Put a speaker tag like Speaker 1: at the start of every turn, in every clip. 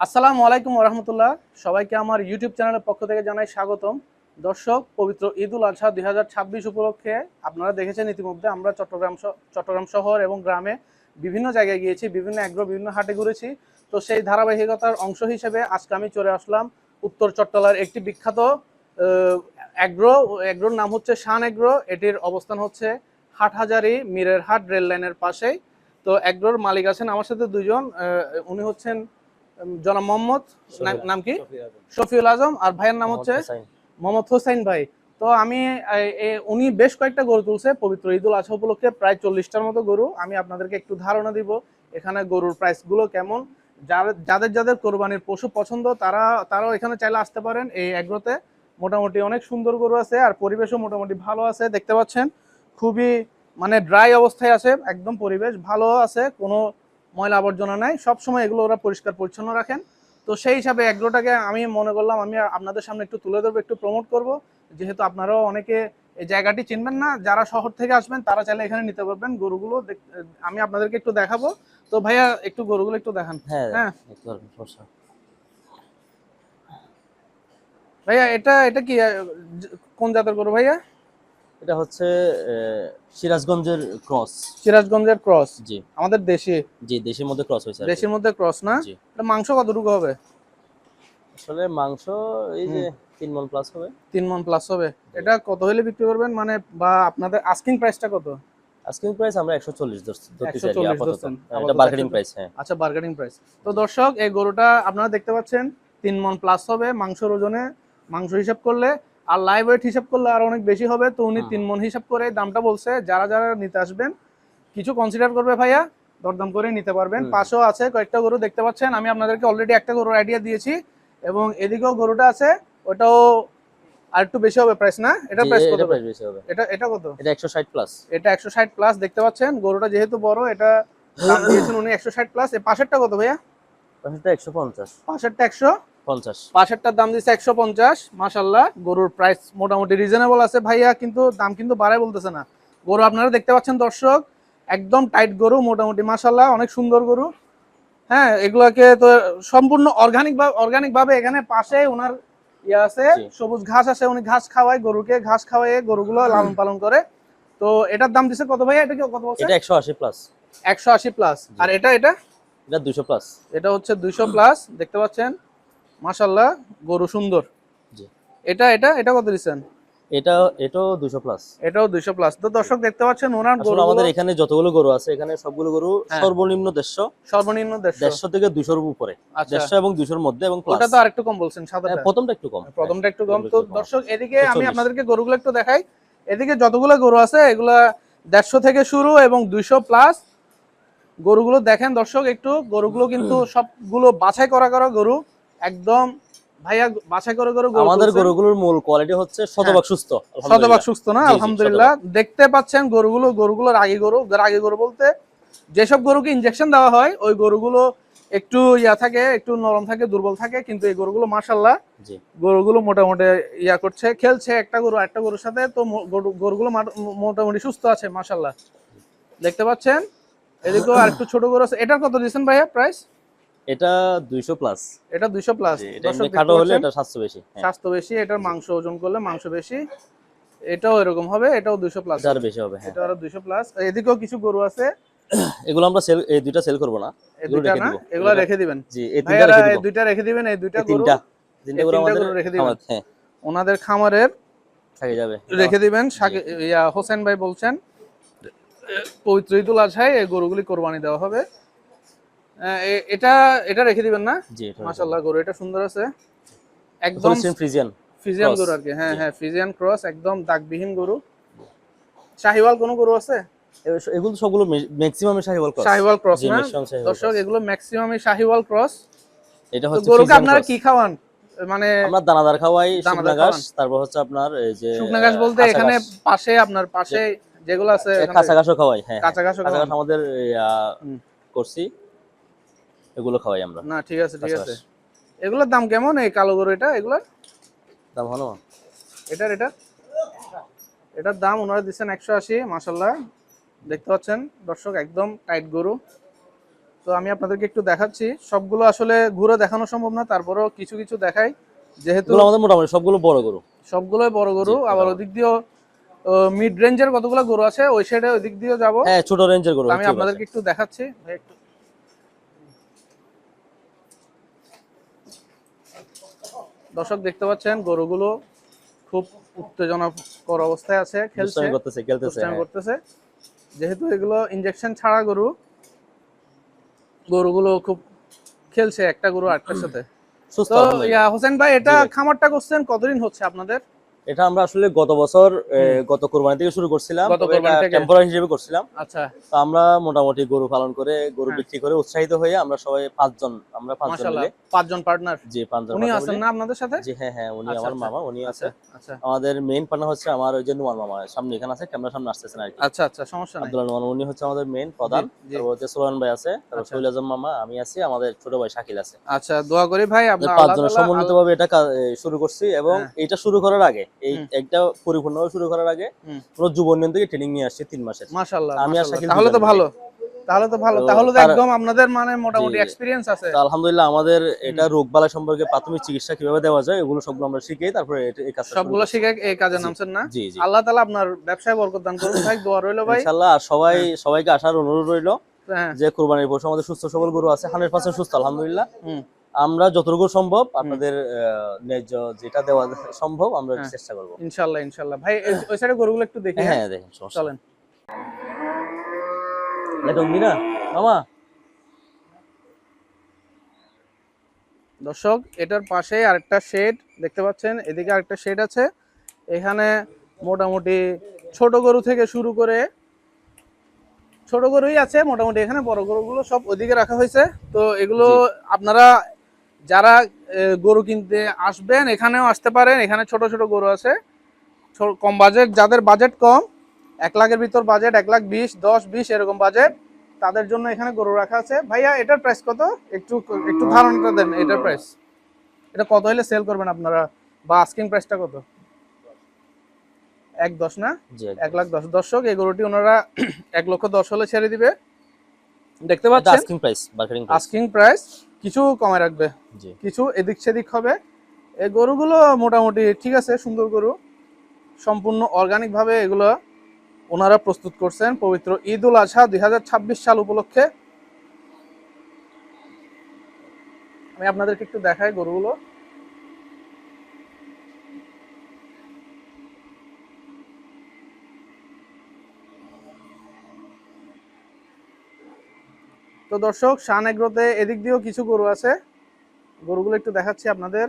Speaker 1: আসসালামু আলাইকুম রাহমাতুল্লাহ। সবাইকে আমার ইউটিউব চ্যানেলের পক্ষ থেকে জানাই স্বাগতম। দর্শক, পবিত্র ঈদ উল আজহা 2026 উপলক্ষে আপনারা দেখেছেন ইতিমধ্যে আমরা চট্টগ্রাম শহর এবং গ্রামে বিভিন্ন জায়গায় গিয়েছি, বিভিন্ন অ্যাগ্রো বিভিন্ন হাটে ঘুরেছি। তো সেই ধারাবাহিকতার অংশ হিসেবে আজকে আমি চলে আসলাম উত্তর চট্টলার একটি বিখ্যাত অ্যাগ্রোর নাম হচ্ছে শান অ্যাগ্রো। এটির অবস্থান হচ্ছে হাটহাজারী মিরের হাট রেল লাইনের পাশেই। তো অ্যাগ্রোর মালিক আছেন আমার সাথে দুইজন। উনি হচ্ছেন জনাব মোহাম্মদ, নাম কি? শফিউল আজম। আর ভাইয়ের নাম হচ্ছে মোহাম্মদ হোসাইন ভাই। তো আমি উনি বেশ কয়েকটা গরু তুলছে পবিত্র ঈদ উল আজহা উপলক্ষে, প্রায় 40টার মতো গরু। আমি আপনাদেরকে একটু ধারণা দিব এখানে গরুর প্রাইস গুলো কেমন। যাদের যাদের কোরবানির পশু পছন্দ তারাও এখানে চাইলে আসতে পারেন। এই এগ্রোতে মোটামুটি অনেক সুন্দর গরু আছে, আর পরিবেশও মোটামুটি ভালো আছে। দেখতে পাচ্ছেন খুবই মানে ড্রাই অবস্থায় আছে, একদম পরিবেশ ভালো আছে, কোনো ময়লা আবর্জনা নাই। সবসময় এগুলো ওরা পরিষ্কার পরিচ্ছন্ন রাখেন। তো সেই হিসাবে এগ্রোটাকে আমি মনে করলাম আমি আপনাদের সামনে একটু তুলে ধরবো, একটু প্রমোট করব। যেহেতু আপনারাও অনেকে এই জায়গাটি চিনবেন না, যারা শহর থেকে আসবেন তারা চাইলে এখানে নিতে পারবেন গরুগুলো। আমি আপনাদেরকে একটু দেখাবো। তো ভাইয়া একটু গরুগুলো একটু দেখান। হ্যাঁ ভাইয়া, এটা এটা কি কোন জাতের গরু ভাইয়া?
Speaker 2: এটা হচ্ছে সিরাজগঞ্জের ক্রস।
Speaker 1: সিরাজগঞ্জের ক্রস?
Speaker 2: জি
Speaker 1: আমাদের দেশি?
Speaker 2: জি, দেশের মধ্যে ক্রস হয়েছে।
Speaker 1: দেশের মধ্যে ক্রস না?
Speaker 2: জি,
Speaker 1: এটা মাংস কতটুকু হবে?
Speaker 2: আসলে মাংস এই যে 3 মণ প্লাস হবে।
Speaker 1: 3 মণ প্লাস হবে। এটা কত হলে বিক্রি করবেন, মানে বা আপনাদের আস্কিং প্রাইসটা কত?
Speaker 2: আস্কিং প্রাইস আমরা 140 ধরতে চাই
Speaker 1: 140
Speaker 2: আপাতত।
Speaker 1: ধরছেন?
Speaker 2: এটা বার্গেনিং প্রাইস। হ্যাঁ,
Speaker 1: আচ্ছা, বার্গেনিং প্রাইস। তো দর্শক, এই গরুটা আপনারা দেখতে পাচ্ছেন 3 মণ প্লাস হবে মাংসের ওজনে। মাংস হিসাব করলে আর লাইভ ওয়েট হিসাব করলে আর অনেক বেশি হবে। তো উনি 3 মণ হিসাব করে দামটা বলছে। যারা যারা নিতে আসবেন কিছু কনসিডার করবে ভাইয়া, দরদাম করে নিতে পারবেন। পাশেও আছে কয়েকটা গরু দেখতে পাচ্ছেন। আমি আপনাদেরকে অলরেডি একটা গরুর আইডিয়া দিয়েছি, এবং এদিকেও গরুটা আছে, ওটাও আর একটু বেশি হবে প্রাইস, না? এটা প্রাইস কত?
Speaker 2: প্রাইস বেশি হবে।
Speaker 1: এটা এটা কত?
Speaker 2: এটা 160 প্লাস।
Speaker 1: এটা 160 প্লাস। দেখতে পাচ্ছেন গরুটা যেহেতু বড়, এটা দাম দিয়েছেন উনি 160 প্লাস। এই পাশেরটা কত ভাইয়া?
Speaker 2: পাশেরটা 150।
Speaker 1: পাশেরটা 150।
Speaker 2: 50।
Speaker 1: পাশেরটার দাম দিচ্ছে 150। মাশাআল্লাহ, গরুর প্রাইস মোটামুটি রিজনেবল আছে ভাইয়া, কিন্তু দাম কিন্তু বাড়ায় বলতেছে না। গরু আপনারা দেখতে পাচ্ছেন দর্শক, একদম টাইট গরু মোটামুটি, মাশাআল্লাহ অনেক সুন্দর গরু। হ্যাঁ, এগুলাকে তো সম্পূর্ণ অর্গানিক ভাবে এখানে পাশে ওনার ইয়ে আছে, সবুজ ঘাস আছে, উনি ঘাস খাওয়ায় গরুকে, ঘাস খাওয়ায় গরুগুলো লালন পালন করে। তো এটার দাম দিচ্ছে কত ভাইয়া? এটা কি কত বলছে?
Speaker 2: এটা 180 প্লাস।
Speaker 1: 180 প্লাস। আর এটা এটা
Speaker 2: এটা 200 প্লাস।
Speaker 1: এটা হচ্ছে 200 প্লাস। দেখতে পাচ্ছেন মাশাআল্লাহ গরু সুন্দর।
Speaker 2: জি,
Speaker 1: এটা এটা এটা কত দিচ্ছেন?
Speaker 2: এটাও 200 প্লাস।
Speaker 1: এটাও 200 প্লাস। তো দর্শক দেখতে পাচ্ছেন ওনার
Speaker 2: আসলে
Speaker 1: গরুগুলো,
Speaker 2: আমাদের এখানে যতগুলো গরু আছে, এখানে সবগুলো গরু সর্বনিম্ন 150,
Speaker 1: সর্বনিম্ন
Speaker 2: 150 থেকে 200 এর উপরে। 150 এবং 200 এর মধ্যে এবং প্লাস।
Speaker 1: ওটা তো আরেকটু কম বলছেন, সাদাটা।
Speaker 2: প্রথমটা একটু কম।
Speaker 1: প্রথমটা একটু কম। তো দর্শক, এদিকে আমি আপনাদেরকে গরুগুলো একটু দেখাই। এদিকে যতগুলো গরু আছে এগুলা 150 থেকে শুরু এবং 200 প্লাস। গরুগুলো দেখেন দর্শক একটু, গরুগুলো কিন্তু সবগুলো বাছাই করা গরু, একদম ভাইয়া বাছাই করে গরু।
Speaker 2: আমাদের গরুগুলোর মূল কোয়ালিটি হচ্ছে শতভাগ সুস্থ।
Speaker 1: শতভাগ সুস্থ না? আলহামদুলিল্লাহ। দেখতে পাচ্ছেন গরুগুলো রাগী গরু বলতে যেসব গরুকে ইনজেকশন দেওয়া হয় ওই গরুগুলো একটু ইয়া থাকে, একটু নরম থাকে, দুর্বল থাকে। কিন্তু এই গরুগুলো মাশাআল্লাহ, গরুগুলো মোটামুটি ইয়া করছে, খেলছে একটা গরু একটা গরুর সাথে। তো গরুগুলো মোটামুটি সুস্থ আছে মাশাআল্লাহ। দেখতে পাচ্ছেন এদিকেও আরেকটু ছোট গরু আছে। এটার কত দিয়েছেন ভাইয়া প্রাইস?
Speaker 2: এটা 200 প্লাস।
Speaker 1: এটা 200 প্লাস।
Speaker 2: দর্শক খাটো হলে এটা স্বাস্থ্য বেশি।
Speaker 1: স্বাস্থ্য বেশি, এটার মাংস ওজন করলে মাংস বেশি। এটাও এরকম হবে, এটাও 200 প্লাস।
Speaker 2: এটা আরো বেশি হবে। হ্যাঁ,
Speaker 1: এটা আরো 200 প্লাস। এদিকেও কিছু গরু আছে,
Speaker 2: এগুলো আমরা এই দুইটা সেল করব না,
Speaker 1: এগুলো রেখে দিব। এগুলো রেখে দিবেন।
Speaker 2: জি, এই তিনটা রেখে দিব।
Speaker 1: এই দুইটা রেখে দিবেন। এই দুইটা গরু,
Speaker 2: তিনটা গরু আমাদের
Speaker 1: রেখে দিবেন।
Speaker 2: হ্যাঁ,
Speaker 1: ওনাদের খামারের
Speaker 2: থেকে যাবে,
Speaker 1: রেখে দিবেন। হোসেন ভাই বলছেন পবিত্র ঈদুল আজহায় এই গরুগুলি কোরবানি দেওয়া হবে। এটা এটা রেখে দিবেন না?
Speaker 2: জি,
Speaker 1: মাশাআল্লাহ, গরু এটা সুন্দর আছে, একদম ফ্রিজিয়ান গরু আর কি। হ্যাঁ হ্যাঁ, ফ্রিজিয়ান ক্রস, একদম দাগবিহীন গরু। শাহিওয়াল কোন গরু আছে?
Speaker 2: এগুলো সবগুলো ম্যাক্সিমাম
Speaker 1: শাহিওয়াল ক্রস না? দর্শক, এগুলো ম্যাক্সিমামই শাহিওয়াল ক্রস। এটা হচ্ছে গরুকে আপনারা কি খাওয়ান? মানে
Speaker 2: আমরা দানাদার খাওয়াই, শুকনা ঘাস, তারপর হচ্ছে আপনার এই যে
Speaker 1: শুকনা ঘাস বলতে এখানে পাশে আপনার পাশে যেগুলো আছে
Speaker 2: কাঁচা ঘাসও খাওয়াই। হ্যাঁ,
Speaker 1: কাঁচা ঘাস
Speaker 2: আমাদের করছি, এগুলো খাওয়াই আমরা।
Speaker 1: না, ঠিক আছে ঠিক আছে। এগুলোর দাম কেমন? এই কালো গরু এগুলোর
Speaker 2: দাম ভালো।
Speaker 1: এটার দাম ওনারা দিচ্ছেন 180। মাশাআল্লাহ, দেখতে পাচ্ছেন দর্শক, একদম টাইট গরু। তো আমি আপনাদেরকে একটু দেখাচ্ছি, সবগুলো আসলে ঘুরে দেখানো সম্ভব না, তারপরেও কিছু কিছু দেখাই, যেহেতু
Speaker 2: এগুলো আমাদের মোটামুটি সবগুলো বড় গরু।
Speaker 1: সবগুলোই বড় গরু। আবার ওদিক দিয়েও মিড রেঞ্জের কতগুলো গরু আছে, ওই সাইডে ওই দিক দিয়েও যাবো।
Speaker 2: হ্যাঁ, ছোট রেঞ্জের গরু
Speaker 1: তো আমি আপনাদেরকে একটু দেখাচ্ছি ভাই, একটু দর্শক দেখতে পাচ্ছেন গরুগুলো খুব উত্তেজনাকর অবস্থায় আছে, খেলছে, দুষ্টামি করতেছে। যেহেতু এগুলো ইনজেকশন ছাড়া গরু, গরুগুলো খুব খেলছে একটা গরু আরেকটার সাথে। তো হোসেন ভাই, এটা খামারটা করছেন কতদিন হচ্ছে আপনাদের?
Speaker 2: এটা আমরা আসলে গত বছর গত কোরবানি থেকে শুরু করছিলাম, টেম্পোরারি হিসেবে করছিলাম।
Speaker 1: আচ্ছা।
Speaker 2: তো আমরা মোটামুটি গরু পালন করে, গরু বিক্রি করে উৎসাহিত হয়ে আমরা সবাই পাঁচজন মিলে,
Speaker 1: 5 জন পার্টনার।
Speaker 2: জি, 5 জন।
Speaker 1: উনি আছেন না আপনাদের সাথে?
Speaker 2: জি, হ্যাঁ হ্যাঁ, উনি আমার মামা, উনি আছে।
Speaker 1: আচ্ছা।
Speaker 2: আমাদের মেইন পার্টনার হচ্ছে আমার ওই যে নুমান মামা, সামনে এখানে আছে, ক্যামেরার সামনে আসতেছেন আর কি।
Speaker 1: আচ্ছা আচ্ছা, সমস্যা নাই।
Speaker 2: আব্দুল্লাহ নুমান, উনি হচ্ছে আমাদের মেইন প্রধান। তারপর হচ্ছে সোহান ভাই আছে, তারপর শৈল আজম মামা, আমি আছি, আমাদের ছোট ভাই শাকিল আছে।
Speaker 1: আচ্ছা, দোয়া করি ভাই আপনারা
Speaker 2: 5 জনের সমন্বিতভাবে এটা শুরু করছি। এবং এটা শুরু করার আগে, এই একটা পরিপূর্ণভাবে শুরু করার আগে পুরো যুব উন্নয়ন থেকে ট্রেনিং নিয়ে আসছি 3 মাসের।
Speaker 1: মাশাআল্লাহ,
Speaker 2: আমি আর শাকিল,
Speaker 1: তাহলে তো ভালো, তাহলে তো একদম আপনাদের মানে মোটামুটি এক্সপেরিয়েন্স আছে।
Speaker 2: তো আলহামদুলিল্লাহ, আমাদের এটা রোগবালাই সম্পর্কে প্রাথমিক চিকিৎসা কিভাবে দেওয়া যায় এগুলো সবগুলো আমরা শিখে তারপরে এই কাজটা
Speaker 1: সবগুলো শিখে এই কাজে নামছেন না? আল্লাহ তাআলা আপনার ব্যবসায় বরকত দান করুন ভাই, দোয়া রইলো ভাই
Speaker 2: ইনশাআল্লাহ। আর সবাইকে আসার অনুরোধ রইলো যে কুরবানির পশু আমাদের সুস্থ সবল গরু আছে, 100% সুস্থ আলহামদুলিল্লাহ। আমরা যতটুকু সম্ভব আপনাদের ন্যায্য যেটা দেওয়া সম্ভব আমরা চেষ্টা করব
Speaker 1: ইনশাআল্লাহ। ইনশাআল্লাহ ভাই, ওই সাইডে গরুগুলো একটু দেখি।
Speaker 2: হ্যাঁ দেখেন,
Speaker 1: চলেন।
Speaker 2: এটা মিনা মামা।
Speaker 1: দর্শক, এটার পাশে আরেকটা শেড দেখতে পাচ্ছেন, এদিকে আরেকটা শেড আছে। এখানে মোটামুটি ছোট গরু থেকে শুরু করে, ছোট গরুই আছে মোটামুটি, এখানে বড় গরুগুলো সব ওইদিকে রাখা হয়েছে। তো এগুলো আপনারা যারা গরু কিনতে আসবেন এখানেও আসতে পারেন, এখানে ছোট ছোট গরু আছে, কম বাজেট, যাদের বাজেট কম, 1 লাখের ভিতর বাজেট, 1,20,000, 10-20 এরকম বাজেট, তাদের জন্য এখানে গরু রাখা আছে। ভাইয়া, এটার প্রাইস কত? একটু একটু ধারণাটা দেন, এটার প্রাইস, এটা কত হলে সেল করবেন আপনারা, বা আস্কিং প্রাইসটা কত? 1,10 না? 1,10,000। দর্শক, এই গরুটি ওনারা 1,10,000 হলে ছেড়ে দিবে। দেখতে পাচ্ছেন আস্কিং প্রাইস, কিছু কমে রাখবে, কিছু এদিক সেদিক হবে। এই গরুগুলো মোটামুটি ঠিক আছে, সুন্দর গরু, সম্পূর্ণ অর্গানিক ভাবে এগুলো ওনারা প্রস্তুত করছেন পবিত্র ঈদ উল আজহা 2026 সাল উপলক্ষে। আমি আপনাদেরকে একটু দেখাই গরুগুলো। তো দর্শক, শান এগ্রোতে এদিক দিয়েও কিছু গরু আছে, গরুগুলো একটু দেখাচ্ছি আপনাদের।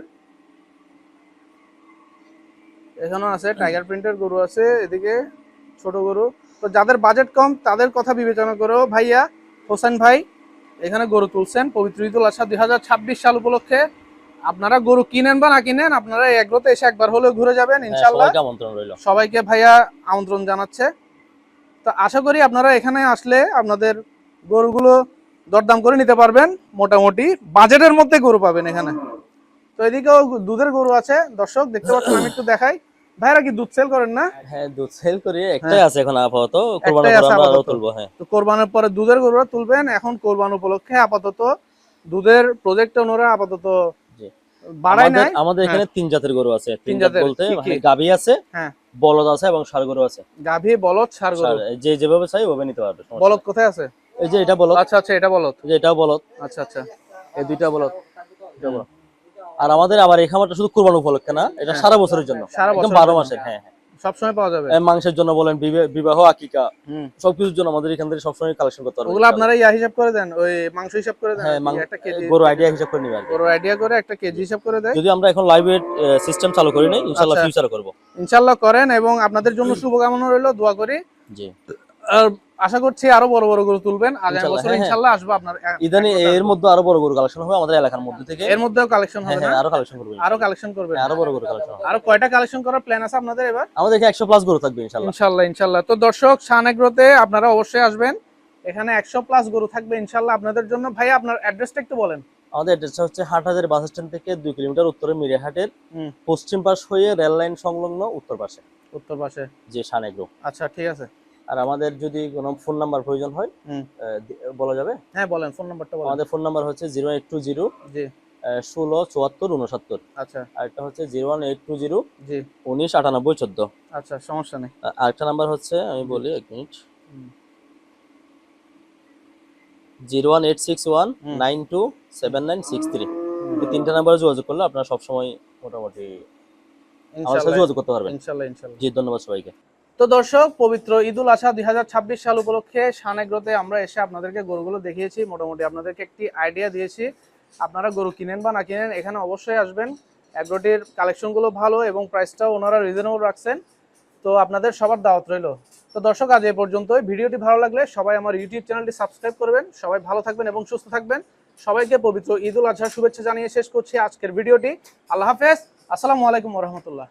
Speaker 1: এখানেও আছে টাইগার প্রিন্টের গরু আছে, এদিকে ছোট গরু। তো যাদের বাজেট কম তাদের কথা বিবেচনা করেও ভাইয়া হোসেন ভাই এখানে গরু তুলছেন পবিত্র ঈদ উল আজহা 2026 সাল উপলক্ষে। আপনারা গরু কিনেন বা না কিনেন, আপনারা এই এগ্রোতে এসে একবার হলেও ঘুরে যাবেন ইনশাআল্লাহ। সবাইকে ভাইয়া আমন্ত্রণ জানাচ্ছে। তো আশা করি আপনারা এখানে আসলে আপনাদের গরুগুলো দরদাম করে নিতে পারবেন, মোটামুটি বাজেটের মধ্যে গরু পাবেন এখানে। তো এদিকেও দুধের গরু আছে, দর্শক দেখতে পাচ্ছেন, আমি একটু দেখাই। ভাইরা কি দুধ সেল করেন না?
Speaker 2: হ্যাঁ, দুধ সেল করি, একটাই আছে এখন আপাতত, কোরবানির পরে আমরা আরো তুলবো। হ্যাঁ,
Speaker 1: তো কোরবানির পরে দুধের গরুরা তুলবেন। এখন কোরবান উপলক্ষে আপাতত দুধের প্রজেক্টটা ওনারা আপাতত বাড়াই নাই।
Speaker 2: আমাদের এখানে 3 জাতের গরু আছে। 3 জাত বলতে গাভী আছে, বলদ আছে এবং ষাঁড় গরু আছে।
Speaker 1: গাভী, বলদ, ষাঁড় গরু
Speaker 2: যে যেভাবে চাই ওভাবে নিতে পারবে।
Speaker 1: বলদ কোথায় আছে?
Speaker 2: এই যে এটা বলদ।
Speaker 1: আচ্ছা আচ্ছা, এটা বলদ,
Speaker 2: এই যে এটাও বলদ।
Speaker 1: আচ্ছা আচ্ছা, এই দুইটা বলদ।
Speaker 2: আর আমাদের আবার এই খামারটা শুধু কুরবানি উপলক্ষে না, এটা সারা বছরের জন্য, একদম 12 মাসের। হ্যাঁ হ্যাঁ,
Speaker 1: সব সময় পাওয়া যাবে।
Speaker 2: মাংসের জন্য বলেন, বিবাহ, আকিকা, সবকিছুর জন্য আমাদের এখান থেকে সবসময় কালেকশন করতে পারবেন।
Speaker 1: ওগুলো আপনারা ইয়া হিসাব করে দেন, ওই মাংস হিসাব করে দেন?
Speaker 2: হ্যাঁ, একটা কেজি গরু আইডিয়া হিসাব করে নিবেন,
Speaker 1: গরু আইডিয়া করে একটা কেজি হিসাব করে দেন।
Speaker 2: যদি আমরা এখন লাইভ ওয়েট সিস্টেম চালু করি নাই, ইনশাআল্লাহ ফিউচারে করব।
Speaker 1: ইনশাআল্লাহ করেন, এবং আপনাদের জন্য শুভকামনা রইল, দোয়া করি।
Speaker 2: জি,
Speaker 1: আর আশা করছি আরো বড় বড় গরু তুলবেন আগামী বছর ইনশাআল্লাহ। আসবো আপনার
Speaker 2: ইদানি এর মধ্যে আরো বড় গরু কালেকশন হবে আমাদের এলাকার মধ্যে থেকে।
Speaker 1: এর মধ্যেও কালেকশন হবে না?
Speaker 2: আরো কালেকশন করব,
Speaker 1: আরো কালেকশন করবেন,
Speaker 2: আরো বড় গরু কালেকশন হবে।
Speaker 1: আরো কয়টা কালেকশন করার প্ল্যান আছে আপনাদের এবার?
Speaker 2: আমাদের এখানে 100 প্লাস গরু থাকবে ইনশাআল্লাহ।
Speaker 1: ইনশাআল্লাহ ইনশাআল্লাহ। তো দর্শক, শান এগ্রোতে আপনারা অবশ্যই আসবেন, এখানে 100 প্লাস গরু থাকবে ইনশাআল্লাহ আপনাদের জন্য। ভাই, আপনার অ্যাড্রেসটা একটু বলেন।
Speaker 2: আমাদের অ্যাড্রেসটা হচ্ছে হাটহাজারী বাস স্ট্যান্ড থেকে 2 কিলোমিটার উত্তরে মিরিয়াহাটের পশ্চিম পাশ হয়ে রেল লাইন সংলগ্ন উত্তর পাশে।
Speaker 1: উত্তর পাশে,
Speaker 2: যে শান এগ্রো।
Speaker 1: আচ্ছা ঠিক আছে।
Speaker 2: আর আমাদের যদি কোনো ফোন নাম্বার প্রয়োজন হয় বলা যাবে?
Speaker 1: হ্যাঁ বলেন, ফোন নাম্বারটা বলেন।
Speaker 2: আমাদের ফোন নাম্বার হচ্ছে 01820
Speaker 1: জি
Speaker 2: 16 74 69।
Speaker 1: আচ্ছা।
Speaker 2: আর একটা হচ্ছে 01820
Speaker 1: জি
Speaker 2: 19 98 14।
Speaker 1: আচ্ছা, সমস্যা নেই।
Speaker 2: আরেকটা নাম্বার হচ্ছে, আমি বলি 1 মিনিট, 01861 927963। এই তিনটা নাম্বারে যোগাযোগ করলে আপনারা সবসময় মোটামুটি আমার সাথে যোগাযোগ করতে পারবেন।
Speaker 1: ইনশাআল্লাহ ইনশাআল্লাহ।
Speaker 2: জি, ধন্যবাদ সবাইকে।
Speaker 1: তো দর্শক, পবিত্র ঈদুল আজহা 2026 সাল উপলক্ষে শান এগ্রোতে আমরা এসে আপনাদেরকে গরুগুলো দেখিয়েছি, মোটামুটি আপনাদেরকে একটি আইডিয়া দিয়েছি। আপনারা গরু কিনেন বা না কিনেন, এখানে অবশ্যই আসবেন। এগ্রোটির কালেকশনগুলো ভালো এবং প্রাইসটাও ওনারা রিজনেবল রাখছেন। তো আপনাদের সবার দাওয়াত রইল। তো দর্শক, আজ এই পর্যন্তই। ভিডিওটি ভালো লাগলে সবাই আমার ইউটিউব চ্যানেলটি সাবস্ক্রাইব করবেন। সবাই ভালো থাকবেন এবং সুস্থ থাকবেন। সবাইকে পবিত্র ঈদুল আজহার শুভেচ্ছা জানিয়ে শেষ করছি আজকের ভিডিওটি। আল্লাহ হাফেজ। আসসালামু আলাইকুম ওয়া রাহমাতুল্লাহ।